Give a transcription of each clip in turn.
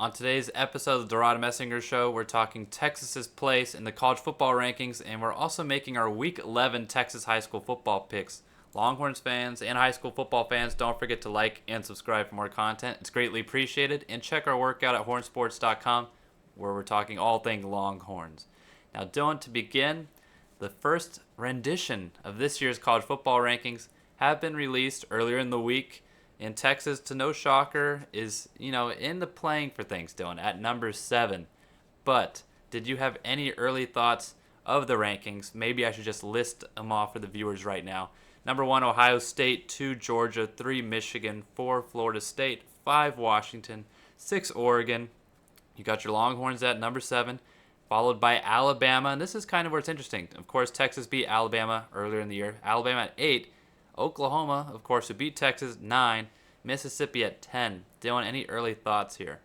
On today's episode of the DeRaud-Messinger Show, we're talking Texas's place in the college football rankings, and we're also making our Week 11 Texas high school football picks. Longhorns fans and high school football fans, don't forget to like and subscribe for more content. It's greatly appreciated. And check our workout at HornSports.com, where we're talking all things Longhorns. Now, Dylan, to begin, the first rendition of this year's college football rankings have been released earlier in the week. And Texas, to no shocker, is, in the playing for things, Dylan, at number 7. But did you have any early thoughts of the rankings? Maybe I should just list them off for the viewers right now. Number 1, Ohio State. 2, Georgia. 3, Michigan. 4, Florida State. 5, Washington. 6, Oregon. You got your Longhorns at number 7, followed by Alabama. And this is kind of where it's interesting. Of course, Texas beat Alabama earlier in the year. Alabama at 8. Oklahoma, of course, who beat Texas, 9. Mississippi at 10. Dylan, any early thoughts here?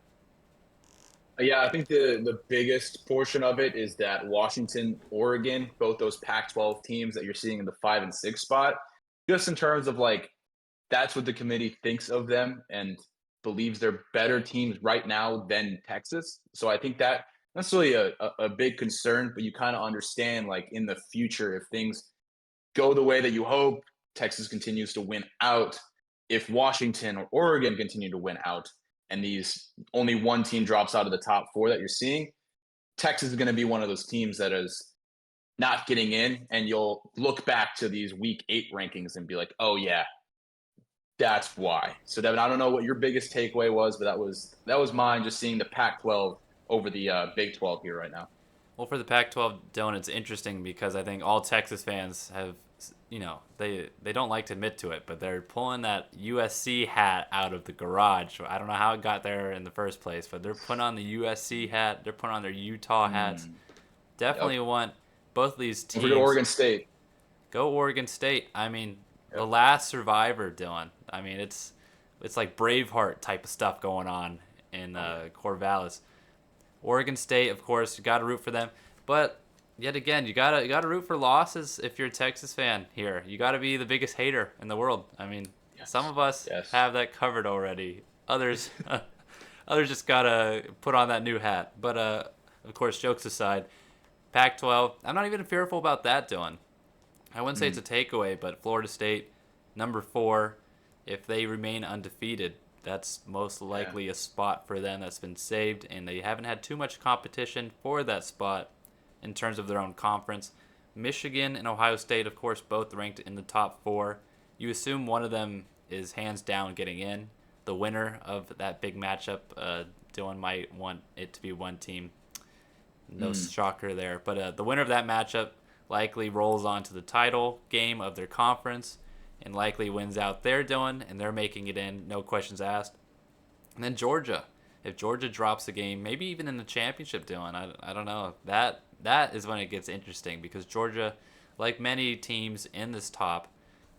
Yeah, I think the biggest portion of it is that Washington, Oregon, both those Pac-12 teams that you're seeing in the 5 and 6 spot, just in terms of that's what the committee thinks of them and believes they're better teams right now than Texas. So I think that that's really a big concern, but you kind of understand in the future if things go the way that you hope, Texas continues to win out. If Washington or Oregon continue to win out and these only one team drops out of the top 4 that you're seeing, Texas is going to be one of those teams that is not getting in, and you'll look back to these week 8 rankings and be like, oh yeah, that's why. So Devin, I don't know what your biggest takeaway was, but that was mine, just seeing the Pac-12 over the Big 12 here right now. Well, for the Pac-12, Dylan, it's interesting because I think all Texas fans have, they don't like to admit to it, but they're pulling that USC hat out of the garage. I don't know how it got there in the first place, but they're putting on the USC hat. They're putting on their Utah hats. Definitely Yep. want both of these Don't forget teams. Oregon State. Go Oregon State. I mean, the Yep. last survivor, Dylan. I mean, it's like Braveheart type of stuff going on in Corvallis. Oregon State, of course, you got to root for them. But yet again, you gotta root for losses if you're a Texas fan here. You got to be the biggest hater in the world. I mean, some Yes. of us Yes. have that covered already. Others, others just gotta put on that new hat. But of course, jokes aside, Pac-12. I'm not even fearful about that, Dylan. I wouldn't say it's a takeaway, but Florida State, number 4, if they remain undefeated, that's most Yeah. likely a spot for them that's been saved, and they haven't had too much competition for that spot in terms of their own conference. Michigan and Ohio State, of course, both ranked in the top 4. You assume one of them is hands down getting in. The winner of that big matchup, Dylan might want it to be one team. No shocker there. But the winner of that matchup likely rolls on to the title game of their conference and likely wins out there, Dylan, and they're making it in, no questions asked. And then Georgia. If Georgia drops a game, maybe even in the championship, Dylan, I don't know. That is when it gets interesting because Georgia, like many teams in this top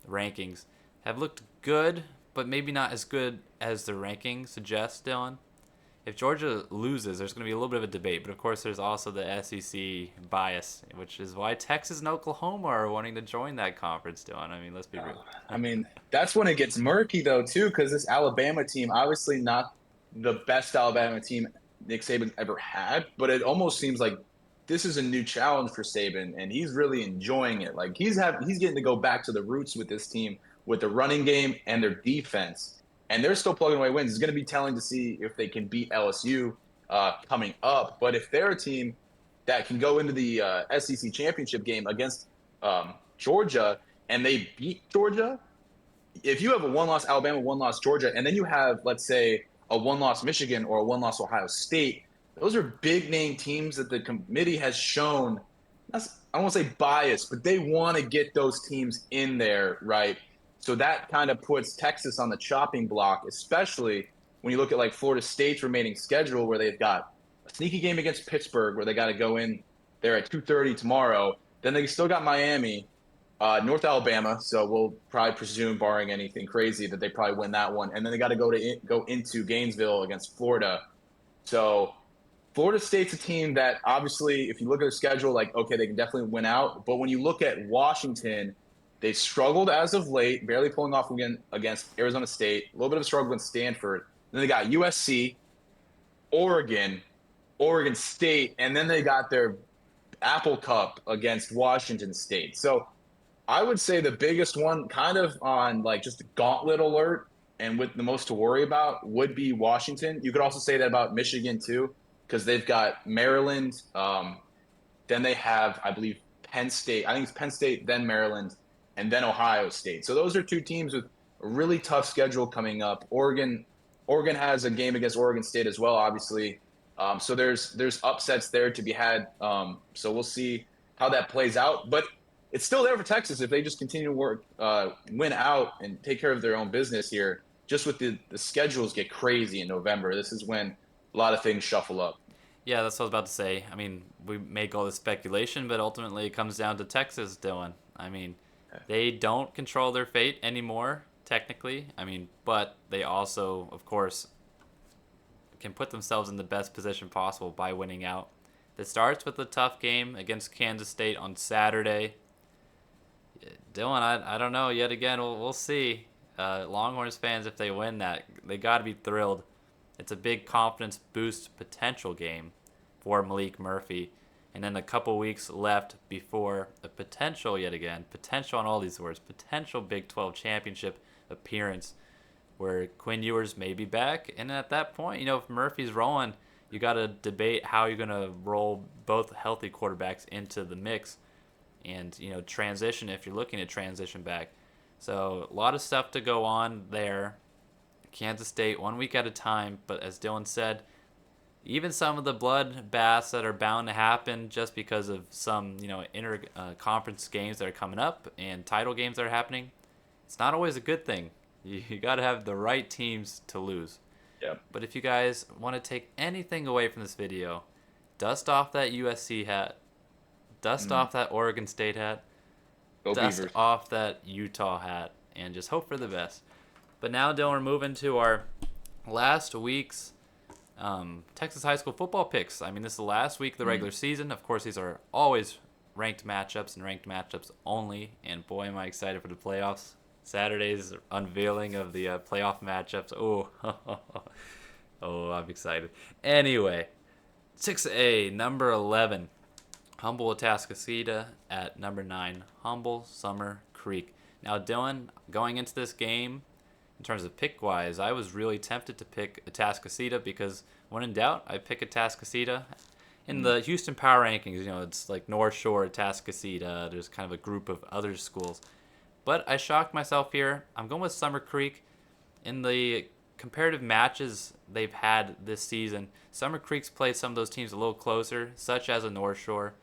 rankings, have looked good, but maybe not as good as the ranking suggests, Dylan. If Georgia loses, there's going to be a little bit of a debate, but of course there's also the SEC bias, which is why Texas and Oklahoma are wanting to join that conference, Dylan. I mean, let's be real. I mean, that's when it gets murky though too, because this Alabama team, obviously not the best Alabama team Nick Saban ever had, but it almost seems like this is a new challenge for Saban, and he's really enjoying it. He's getting to go back to the roots with this team, with the running game and their defense, and they're still plugging away wins. It's going to be telling to see if they can beat LSU coming up. But if they're a team that can go into the SEC championship game against Georgia and they beat Georgia, if you have a one-loss Alabama, one-loss Georgia, and then you have, let's say, a one-loss Michigan or a one-loss Ohio State, those are big-name teams that the committee has shown. I won't say bias, but they want to get those teams in there, right? So that kind of puts Texas on the chopping block, especially when you look at Florida State's remaining schedule, where they've got a sneaky game against Pittsburgh, where they got to go in there at 2:30 tomorrow. Then they still got Miami, North Alabama, so we'll probably presume, barring anything crazy, that they probably win that one. And then they got to go into Gainesville against Florida. So Florida State's a team that obviously, if you look at their schedule, okay, they can definitely win out. But when you look at Washington, they struggled as of late, barely pulling off again against Arizona State. A little bit of a struggle against Stanford. Then they got USC, Oregon, Oregon State, and then they got their Apple Cup against Washington State. So I would say the biggest one, kind of on like just a gauntlet alert, and with the most to worry about would be Washington. You could also say that about Michigan too, because they've got Maryland. Then they have, I believe, Penn State. I think it's Penn State, then Maryland, and then Ohio State. So those are two teams with a really tough schedule coming up. Oregon has a game against Oregon State as well, obviously. So there's upsets there to be had. So we'll see how that plays out. But it's still there for Texas if they just continue to win out and take care of their own business here. Just with the schedules get crazy in November. This is when a lot of things shuffle up. Yeah, that's what I was about to say. I mean, we make all this speculation, but ultimately it comes down to Texas, Dylan. I mean, they don't control their fate anymore, technically. I mean, but they also, of course, can put themselves in the best position possible by winning out. It starts with a tough game against Kansas State on Saturday. Dylan, I don't know. Yet again, we'll see. Longhorns fans, if they win that, they got to be thrilled. It's a big confidence boost potential game for Malik Murphy. And then a couple weeks left before a potential, yet again, potential on all these words, potential Big 12 championship appearance where Quinn Ewers may be back. And at that point, if Murphy's rolling, you got to debate how you're going to roll both healthy quarterbacks into the mix and, transition if you're looking to transition back. So a lot of stuff to go on there. Kansas State 1 week at a time, but as Dylan said, even some of the bloodbaths that are bound to happen just because of some, inter conference games that are coming up and title games that are happening, it's not always a good thing. You got to have the right teams to lose. Yep. But if you guys want to take anything away from this video, dust off that USC hat, dust off that Oregon State hat, Go dust Beavers. off that Utah hat, and just hope for the best. But now, Dylan, we're moving to our last week's Texas high school football picks. I mean, this is the last week of the regular season. Of course, these are always ranked matchups and ranked matchups only. And boy, am I excited for the playoffs. Saturday's unveiling of the playoff matchups. Oh, oh, I'm excited. Anyway, 6A, number 11, Humble Atascocita at number 9, Humble Summer Creek. Now, Dylan, going into this game, in terms of pick-wise, I was really tempted to pick Atascocita because when in doubt, I pick Atascocita. In the Houston Power Rankings, it's like North Shore, Atascocita. There's kind of a group of other schools. But I shocked myself here. I'm going with Summer Creek. In the comparative matches they've had this season, Summer Creek's played some of those teams a little closer, such as a North Shore.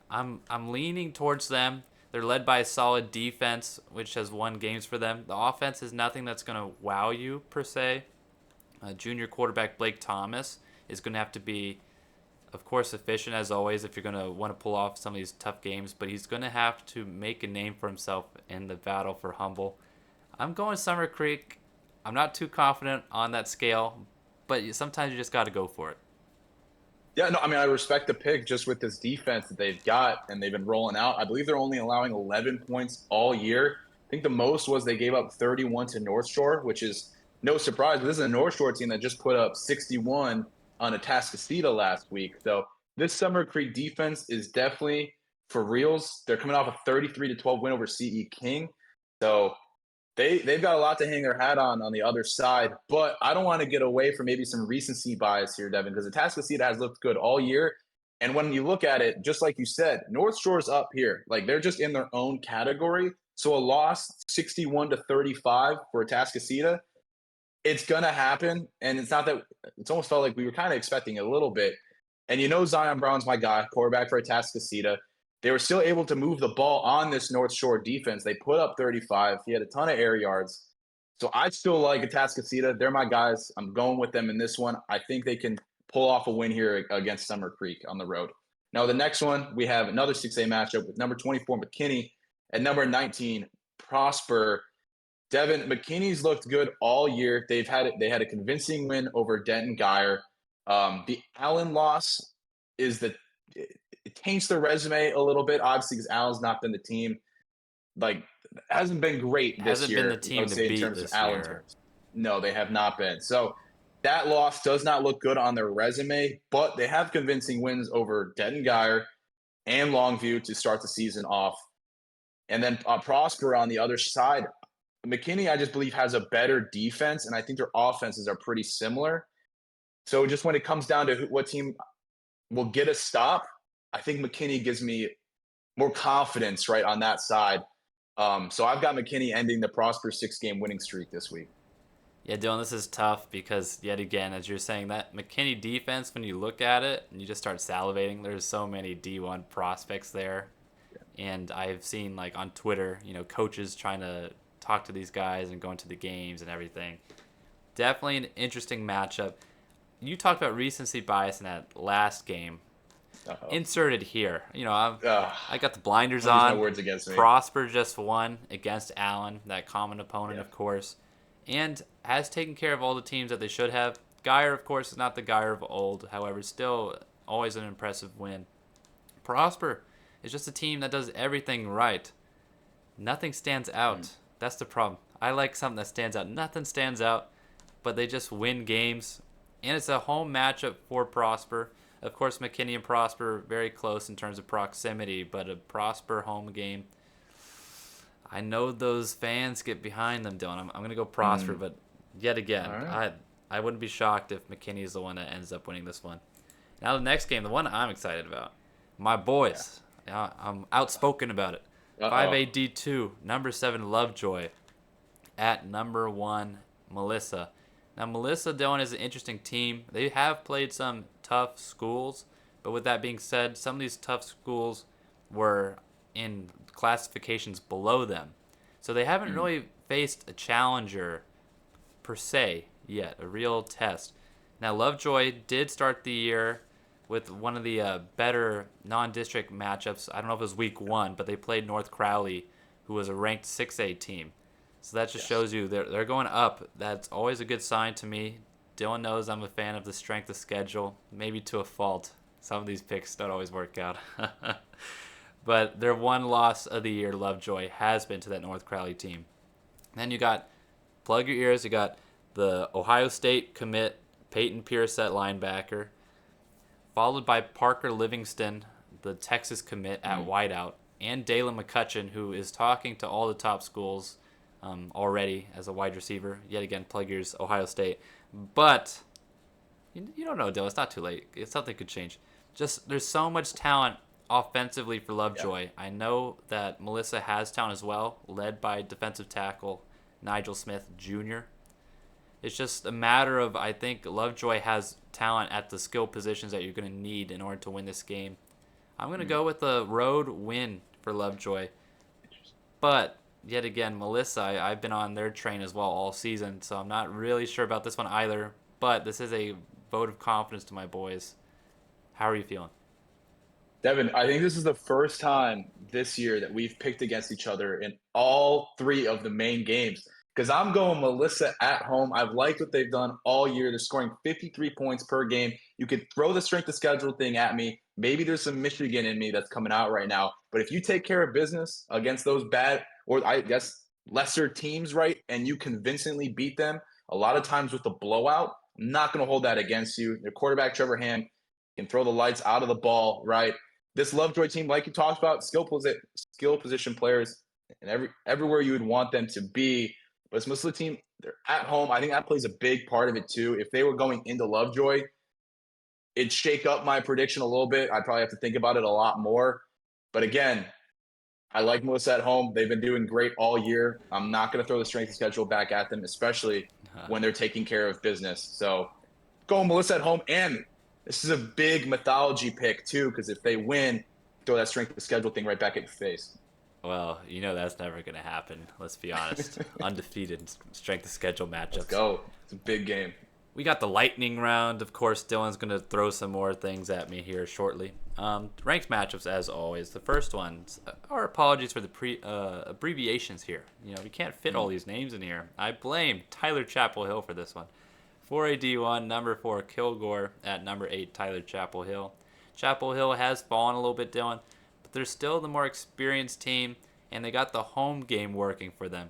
I'm leaning towards them. They're led by a solid defense, which has won games for them. The offense is nothing that's going to wow you, per se. Junior quarterback Blake Thomas is going to have to be, of course, efficient as always if you're going to want to pull off some of these tough games, but he's going to have to make a name for himself in the battle for Humble. I'm going Summer Creek. I'm not too confident on that scale, but sometimes you just got to go for it. Yeah, no, I mean, I respect the pick just with this defense that they've got and they've been rolling out. I believe they're only allowing 11 points all year. I think the most was they gave up 31 to North Shore, which is no surprise. But this is a North Shore team that just put up 61 on Atascocita last week. So this Summer Creek defense is definitely for reals. They're coming off a 33-12 win over CE King. So they've got a lot to hang their hat on the other side, but I don't want to get away from maybe some recency bias here, Devon, because Atascocita has looked good all year. And when you look at it, just like you said, North Shore's up here. Like they're just in their own category. So a loss 61-35 for Atascocita, it's gonna happen. And it's not that it's almost felt like we were kind of expecting it a little bit. And Zion Brown's my guy, quarterback for Atascocita. They were still able to move the ball on this North Shore defense. They put up 35. He had a ton of air yards. So I still like Atascocita. They're my guys. I'm going with them in this one. I think they can pull off a win here against Summer Creek on the road. Now, the next one, we have another 6A matchup with number 24, McKinney, and number 19, Prosper. Devon, McKinney's looked good all year. They had a convincing win over Denton Geyer. The Allen loss is it taints their resume a little bit, obviously, because Allen's not been the team. Like, hasn't been great this Hasn't year, been the I team would to say, in beat terms of this Allen year. terms. No, they have not been. So That loss does not look good on their resume, but they have convincing wins over Denton Guyer and Longview to start the season off. And then Prosper on the other side. McKinney, I just believe, has a better defense, and I think their offenses are pretty similar. So just when it comes down to what team will get a stop, I think McKinney gives me more confidence right on that side. So I've got McKinney ending the Prosper 6-game winning streak this week. Yeah, Dylan, this is tough because, yet again, as you're saying, that McKinney defense, when you look at it and you just start salivating, there's so many D1 prospects there. And I've seen, like, on Twitter, coaches trying to talk to these guys and go into the games and everything. Definitely an interesting matchup. You talked about recency bias in that last game. Uh-oh. Inserted here. I got the blinders Don't use on. my words against me. Prosper just won against Allen, that common opponent, of course, and has taken care of all the teams that they should have. Guyer, of course, is not the Guyer of old. However, still always an impressive win. Prosper is just a team that does everything right. Nothing stands out. That's the problem. I like something that stands out. Nothing stands out, but they just win games. And it's a home matchup for Prosper. Of course, McKinney and Prosper very close in terms of proximity, but a Prosper home game, I know those fans get behind them, Dylan. I'm going to go Prosper, but yet again, right. I wouldn't be shocked if McKinney is the one that ends up winning this one. Now the next game, the one I'm excited about, my boys. Yeah. I'm outspoken about it. 5AD2, number 7 Lovejoy at number 1 Melissa. Now Melissa, Dylan, is an interesting team. They have played some tough schools, but with that being said, some of these tough schools were in classifications below them. So they haven't really faced a challenger per se yet, a real test. Now Lovejoy did start the year with one of the better non-district matchups. I don't know if it was week 1, but they played North Crowley, who was a ranked 6A team. So that just shows you they're going up. That's always a good sign to me. Dylan knows I'm a fan of the strength of schedule, maybe to a fault. Some of these picks don't always work out. But their one loss of the year, Lovejoy, has been to that North Crowley team. Then you got, plug your ears, you got the Ohio State commit, Peyton Pierce at linebacker, followed by Parker Livingston, the Texas commit at wideout, and Dalen McCutcheon, who is talking to all the top schools already as a wide receiver. Yet again, plug your ears, Ohio State. But you don't know, Dylan. It's not too late. Something could change. Just there's so much talent offensively for Lovejoy. I know that Melissa has talent as well, led by defensive tackle Nigel Smith Jr. It's just a matter of, I think Lovejoy has talent at the skill positions that you're going to need in order to win this game. I'm going to go with a road win for Lovejoy. But yet again, Melissa, I've been on their train as well all season, so I'm not really sure about this one either. But this is a vote of confidence to my boys. How are you feeling? Devon, I think this is the first time this year that we've picked against each other in all 3 of the main games. Because I'm going Melissa at home. I've liked what they've done all year. They're scoring 53 points per game. You could throw the strength of schedule thing at me. Maybe there's some Michigan in me that's coming out right now. But if you take care of business against those bad, or I guess lesser teams, right, and you convincingly beat them, a lot of times with the blowout, I'm not going to hold that against you. Your quarterback, Trevor Ham, can throw the lights out of the ball, right? This Lovejoy team, like you talked about, skill position players, and everywhere you would want them to be. But it's most of the team, they're at home. I think that plays a big part of it too. If they were going into Lovejoy, it'd shake up my prediction a little bit. I'd probably have to think about it a lot more. But again, I like Melissa at home. They've been doing great all year. I'm not going to throw the strength of schedule back at them, especially when they're taking care of business. So go Melissa at home. And this is a big mythology pick too, because if they win, throw that strength of schedule thing right back at your face. Well, that's never going to happen. Let's be honest. Undefeated strength of schedule matchups. Let's go. It's a big game. We got the lightning round. Of course, Dylan's going to throw some more things at me here shortly. Ranked matchups, as always. The first ones, our apologies for the abbreviations here. We can't fit all these names in here. I blame Tyler Chapel Hill for this one. 4AD1, number 4, Kilgore at number 8, Tyler Chapel Hill. Chapel Hill has fallen a little bit, Dylan, but they're still the more experienced team, and they got the home game working for them.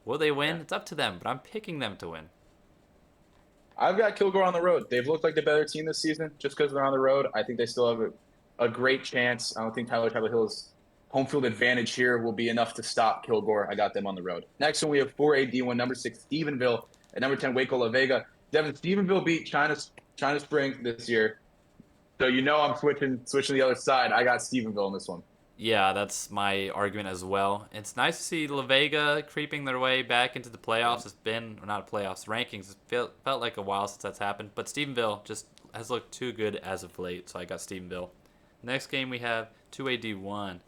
Will they win? It's up to them, but I'm picking them to win. I've got Kilgore on the road. They've looked like the better team this season just because they're on the road. I think they still have a great chance. I don't think Tyler Hill's home field advantage here will be enough to stop Kilgore. I got them on the road. Next one, we have 4AD1, number 6, Stephenville, at number 10, Waco La Vega. Devon, Stephenville beat China Spring this year. So you know I'm switching the other side. I got Stephenville in this one. Yeah, that's my argument as well. It's nice to see La Vega creeping their way back into the playoffs. It's been, or not playoffs, rankings. It felt like a while since that's happened. But Stephenville just has looked too good as of late, so I got Stephenville. Next game we have 2AD1,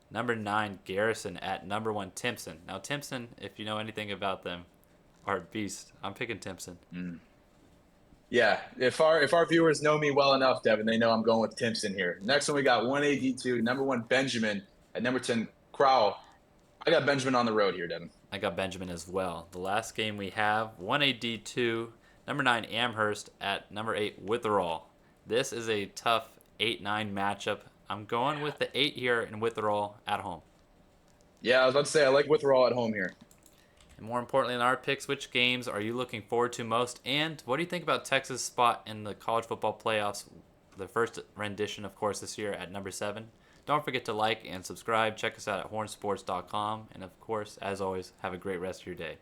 number 9 Garrison at number 1 Timpson. Now Timpson, if you know anything about them, are a beast. I'm picking Timpson. Yeah, if our viewers know me well enough, Devin, they know I'm going with Timpson here. Next one, we got 1AD2, number 1 Benjamin, at number 10 Crowell. I got Benjamin on the road here, Devin. I got Benjamin as well. The last game we have 1AD2, number 9 Amherst at number 8 Witherall. This is a tough 8-9 matchup. I'm going with the 8 here in Witherall at home. Yeah, I was about to say I like Witherall at home here. And more importantly, in our picks, which games are you looking forward to most? And what do you think about Texas' spot in the college football playoffs? The first rendition, of course, this year at number 7. Don't forget to like and subscribe. Check us out at HornSports.com. And of course, as always, have a great rest of your day.